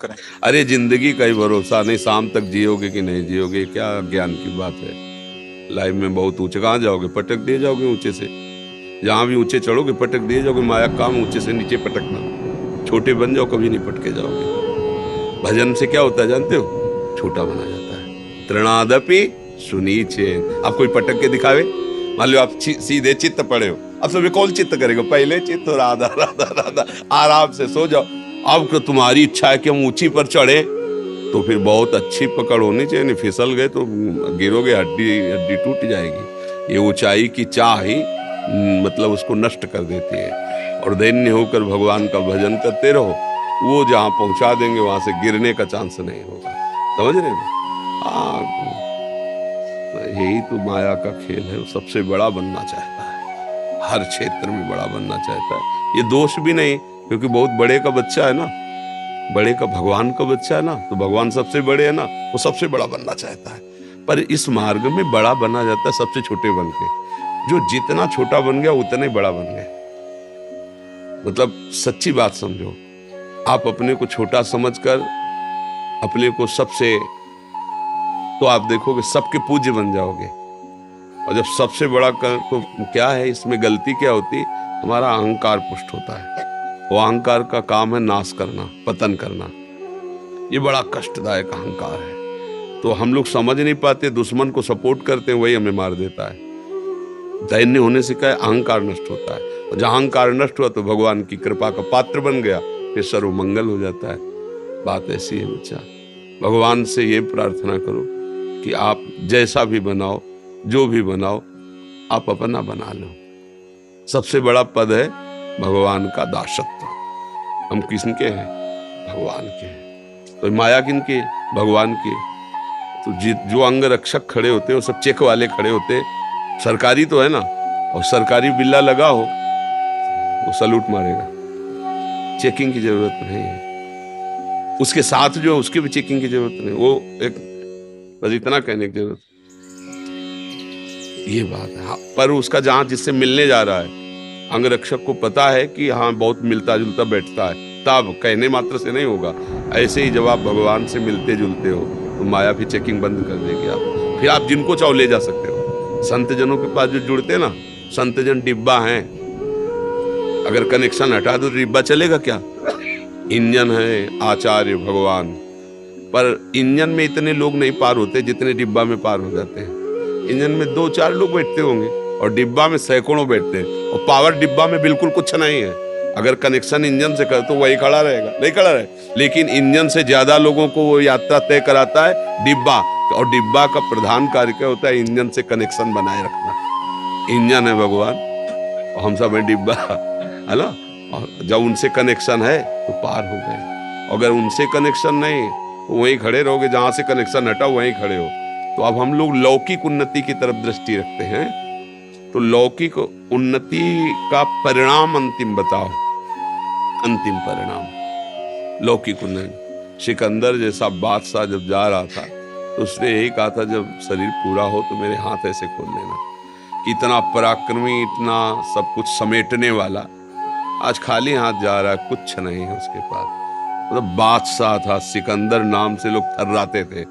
करें। अरे जिंदगी का ही भरोसा नहीं, शाम तक जियोगे कि नहीं जियोगे, क्या ज्ञान की बात है। लाइफ में बहुत ऊंचे, कहाँ जाओगे, पटक दिए जाओगे ऊंचे से। जहां भी ऊंचे चढ़ोगे पटक दिए जाओगे। माया काम ऊंचे से नीचे पटकना, छोटे बन जाओ कभी नहीं पटके जाओगे। भजन से क्या होता है जानते हो, छोटा बना जाता है। तृणादपि सुनीचे। आप कोई पटक के दिखावे, मान लो आप सीधे चित्त पड़े हो, अब सुबह कौन चित्त करेगा, पहले चित्त राधा राधा राधा, आराम से सो जाओ। अब तो तुम्हारी इच्छा है कि हम ऊंची पर चढ़े, तो फिर बहुत अच्छी पकड़ होनी चाहिए, नहीं फिसल गए तो गिरोगे, हड्डी हड्डी टूट जाएगी। ये ऊंचाई की चाह ही मतलब उसको नष्ट कर देती है। और दैन्य होकर भगवान का भजन करते रहो, वो जहां पहुंचा देंगे वहां से गिरने का चांस नहीं होगा। समझ रहे हो? हाँ, यही तो माया का खेल है। वो सबसे बड़ा बनना चाहता है, हर क्षेत्र में बड़ा बनना चाहता है। ये दोष भी नहीं, क्योंकि बहुत बड़े का बच्चा है ना, बड़े का भगवान का बच्चा है ना, तो भगवान सबसे बड़े है ना, वो सबसे बड़ा बनना चाहता है। पर इस मार्ग में बड़ा बना जाता है सबसे छोटे बन के। जो जितना छोटा बन गया उतना ही बड़ा बन गया। मतलब सच्ची बात समझो, आप अपने को छोटा समझकर अपने को सबसे, तो आप देखोगे सबके पूज्य बन जाओगे। और जब सबसे बड़ा तो क्या है, इसमें गलती क्या होती, हमारा अहंकार पुष्ट होता है। वो अहंकार का काम है नाश करना, पतन करना। ये बड़ा कष्टदायक अहंकार है। तो हम लोग समझ नहीं पाते, दुश्मन को सपोर्ट करते हैं, वही हमें मार देता है। दैन्य होने से क्या है, अहंकार नष्ट होता है। और जहां अहंकार नष्ट हुआ तो भगवान की कृपा का पात्र बन गया, फिर सर्व मंगल हो जाता है। बात ऐसी है बच्चा। भगवान से ये प्रार्थना करो कि आप जैसा भी बनाओ, जो भी बनाओ, आप अपना बना लो। सबसे बड़ा पद है भगवान का दासत्व। हम किसके हैं, भगवान के हैं। तो माया किनके, भगवान के। तो जो अंग रक्षक खड़े होते हैं वो सब चेक वाले खड़े होते हैं। सरकारी तो है ना, और सरकारी बिल्ला लगा हो वो सलूट मारेगा, चेकिंग की जरूरत नहीं है। उसके साथ जो उसकी भी चेकिंग की जरूरत नहीं, वो एक बस इतना कहने की जरूरत, ये बात है। हाँ, पर उसका जहां जिससे मिलने जा रहा है, अंगरक्षक को पता है कि हाँ बहुत मिलता जुलता बैठता है, तब कहने मात्र से नहीं होगा। ऐसे ही जब आप भगवान से मिलते जुलते हो तो माया भी चेकिंग बंद कर देगी। आप फिर आप जिनको चाहो ले जा सकते हो। संत जनों के पास जो जुड़ते हैं ना, संत जन डिब्बा हैं, अगर कनेक्शन हटा दो तो डिब्बा चलेगा क्या। इंजन है आचार्य भगवान, पर इंजन में इतने लोग नहीं पार होते जितने डिब्बा में पार हो जाते हैं। इंजन में 2-4 लोग बैठते होंगे और डिब्बा में सैकड़ों बैठते हैं, और पावर डिब्बा में बिल्कुल कुछ नहीं है। अगर कनेक्शन इंजन से कर तो वही खड़ा रहेगा, नहीं खड़ा रहे, लेकिन इंजन से ज्यादा लोगों को वो यात्रा तय कराता है डिब्बा। और डिब्बा का प्रधान कार्य क्या होता है, इंजन से कनेक्शन बनाए रखना। इंजन है भगवान और हम सब है डिब्बा, है ना। और जब उनसे कनेक्शन है तो पार हो गए। अगर उनसे कनेक्शन नहीं तो वहीं खड़े रहोगे, जहां से कनेक्शन हटा वहीं खड़े हो। तो अब हम लोग लौकिक उन्नति की तरफ दृष्टि रखते हैं, तो लौकिक उन्नति का परिणाम अंतिम बताओ। अंतिम परिणाम लौकिक उन्नति। सिकंदर जैसा बादशाह जब जा रहा था तो उसने यही कहा था, जब शरीर पूरा हो तो मेरे हाथ ऐसे खोल लेना। इतना पराक्रमी, इतना सब कुछ समेटने वाला, आज खाली हाथ जा रहा है, कुछ नहीं है उसके पास। मतलब बादशाह था, सिकंदर नाम से लोग थर्राते थे,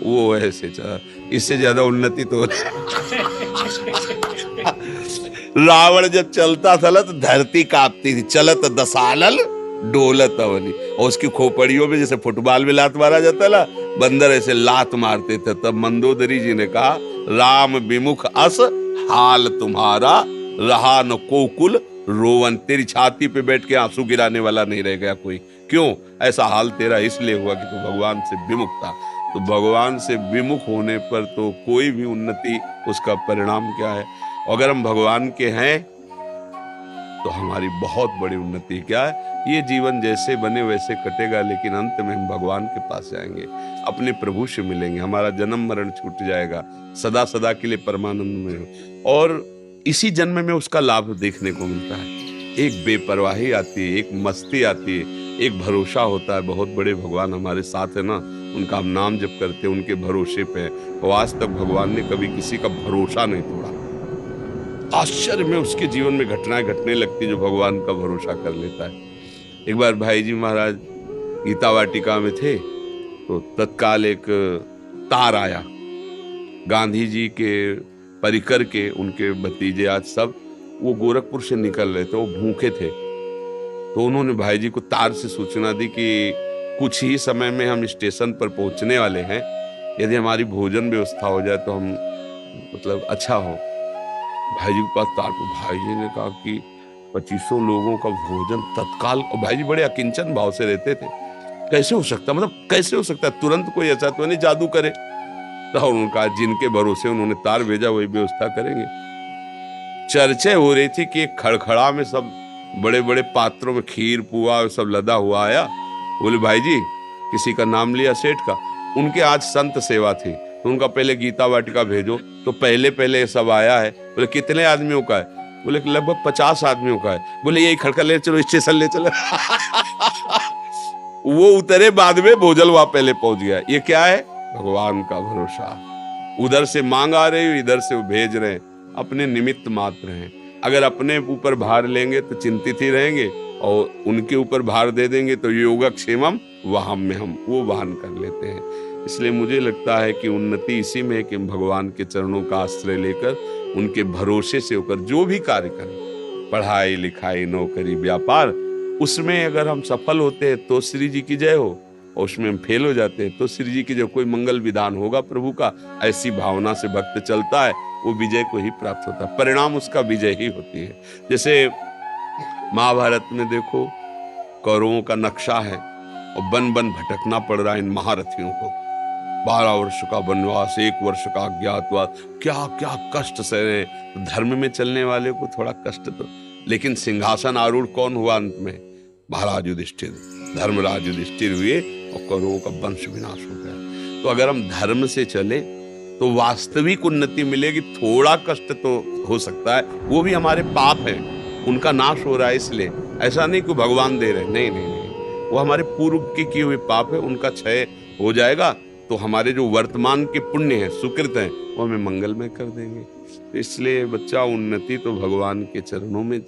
वो ऐसे चला। इससे ज्यादा उन्नति तो रावण जब चलता था तो धरती कांपती थी, चलत दसानल डोलत अवनी। और उसकी खोपड़ियों में जैसे फुटबॉल में लात मारा जाता ना, बंदर ऐसे लात मारते थे। तब मंदोदरी जी ने कहा, राम विमुख अस हाल तुम्हारा, रहा न कोकुल रोवन। तेरी छाती पे बैठ के आंसू गिराने वाला नहीं रह गया कोई। क्यों ऐसा हाल तेरा? इसलिए हुआ कि तू भगवान से विमुख था। तो भगवान से विमुख होने पर तो कोई भी उन्नति, उसका परिणाम क्या है? अगर हम भगवान के हैं तो हमारी बहुत बड़ी उन्नति क्या है, ये जीवन जैसे बने वैसे कटेगा, लेकिन अंत में हम भगवान के पास जाएंगे, अपने प्रभु से मिलेंगे, हमारा जन्म मरण छूट जाएगा, सदा सदा के लिए परमानंद में। और इसी जन्म में उसका लाभ देखने को मिलता है। एक बेपरवाही आती है, एक मस्ती आती है, एक भरोसा होता है। बहुत बड़े भगवान हमारे साथ है ना, उनका हम नाम जप करते हैं, उनके भरोसे पे। और आज तक भगवान ने कभी किसी का भरोसा नहीं तोड़ा। आश्चर्य में उसके जीवन में घटनाएं घटने लगती जो भगवान का भरोसा कर लेता है। एक बार भाई जी महाराज गीता वाटिका में थे तो तत्काल एक तार आया। गांधी जी के परिकर के उनके भतीजे आज सब वो गोरखपुर से निकल रहे थे, वो भूखे थे। तो उन्होंने भाई जी को तार से सूचना दी कि कुछ ही समय में हम स्टेशन पर पहुंचने वाले हैं, यदि हमारी भोजन व्यवस्था हो जाए तो हम मतलब अच्छा हो। भाई जी के पास तार पर भाई जी ने कहा कि 2500 लोगों का भोजन तत्काल। और भाई जी बड़े अकिंचन भाव से रहते थे, कैसे हो सकता, मतलब कैसे हो सकता है, तुरंत कोई ऐसा तो नहीं जादू करे। तो उनका जिनके भरोसे उन्होंने तार भेजा वही व्यवस्था करेंगे। चर्चा हो रही थी कि एक खड़खड़ा में सब बड़े बड़े पात्रों में खीर पुआ सब लदा हुआ आया। बोले भाई जी, किसी का नाम लिया सेठ का, उनके आज संत सेवा थी तो उनका पहले गीता वाटिका भेजो। तो पहले पहले सब आया है। बोले कितने आदमियों का है? बोले लगभग 50 आदमियों का है। बोले यही खड़का ले चलो, स्टेशन ले चलो। वो उतरे बाद में भोजल वहां पहले पहुंच गया। ये क्या है? भगवान का भरोसा। उधर से मांग आ रही है, इधर से वो भेज रहे हैं, अपने निमित्त मात्र हैं। अगर अपने ऊपर भार लेंगे तो चिंतित ही रहेंगे, और उनके ऊपर भार दे देंगे तो योगक्षेमम वहम में हम वो वहन कर लेते हैं। इसलिए मुझे लगता है कि उन्नति इसी में है कि हम भगवान के चरणों का आश्रय लेकर उनके भरोसे से होकर जो भी कार्य करें, पढ़ाई लिखाई नौकरी व्यापार, उसमें अगर हम सफल होते हैं तो श्री जी की जय हो, और उसमें हम फेल हो जाते हैं तो श्री जी की जो कोई मंगल विधान होगा प्रभु का, ऐसी भावना से भक्त चलता है, वो विजय को ही प्राप्त होता है, परिणाम उसका विजय ही होती है। जैसे महाभारत में देखो, कौरवों का नक्शा है और बन बन भटकना पड़ रहा है इन महारथियों को। 12 वर्ष का वनवास, 1 वर्ष का अज्ञातवास, क्या क्या कष्ट सह रहे। धर्म में चलने वाले को थोड़ा कष्ट तो, लेकिन सिंहासन आरूढ़ कौन हुआ अंत में? महाराज युधिष्ठिर, धर्मराज युधिष्ठिर हुए और कौरवों का वंश विनाश हो गया। तो अगर हम धर्म से चले तो वास्तविक उन्नति मिलेगी। थोड़ा कष्ट तो हो सकता है, वो भी हमारे पाप है, उनका नाश हो रहा है, इसलिए ऐसा नहीं कि भगवान दे रहे, नहीं नहीं नहीं, वो हमारे पूर्व के किए हुए पाप है, उनका क्षय हो जाएगा तो हमारे जो वर्तमान के पुण्य है, सुकृत है, वो हमें मंगलमय कर देंगे। इसलिए बच्चा, उन्नति तो भगवान के चरणों में